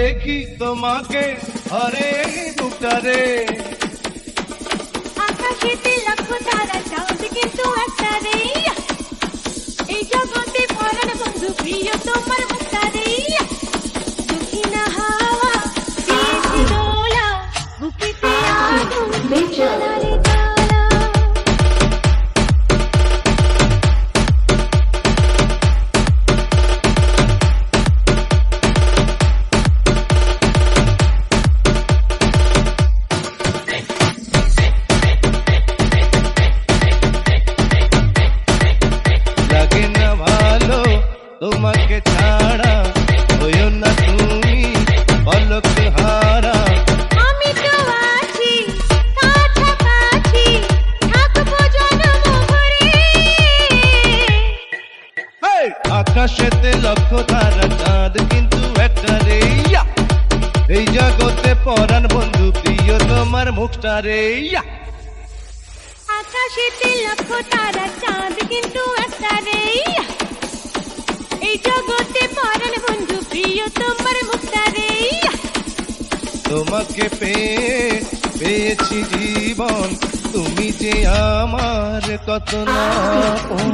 দেখি তোমাকে আরে বুকটারে। আকাশেতে লক্ষ তারা চাঁদ কিন্তু একটা রে, এই জগতে পরাণ বন্ধু প্রিয় তোমার মুক্তা রে। দক্ষিণা হাওয়া দিয়েছি দোলা, বুকেতে আগুন জ্বালা রে জ্বালা। লাগে না ভালো তোমাকে ছাড়া, হইও না তুমি পলক হারা। আমি তো আছি কাছাকাছি, থাকবো জনম ভরে। হেই! আকাশেতে লক্ষ তারা চাঁদ কিন্তু একটা রে, এই জগতে পরাণ বন্ধু প্রিয় তোমার মুখটা রে। আকাশেতে লক্ষ তারা চাঁদ কিন্তু একটা রে, এই জগতে পরাণ বন্ধু প্রিয় তোমার মুক্তা রে। তোমাকে পেয়েছি জীবন, তুমি যে আমার কত না আপন।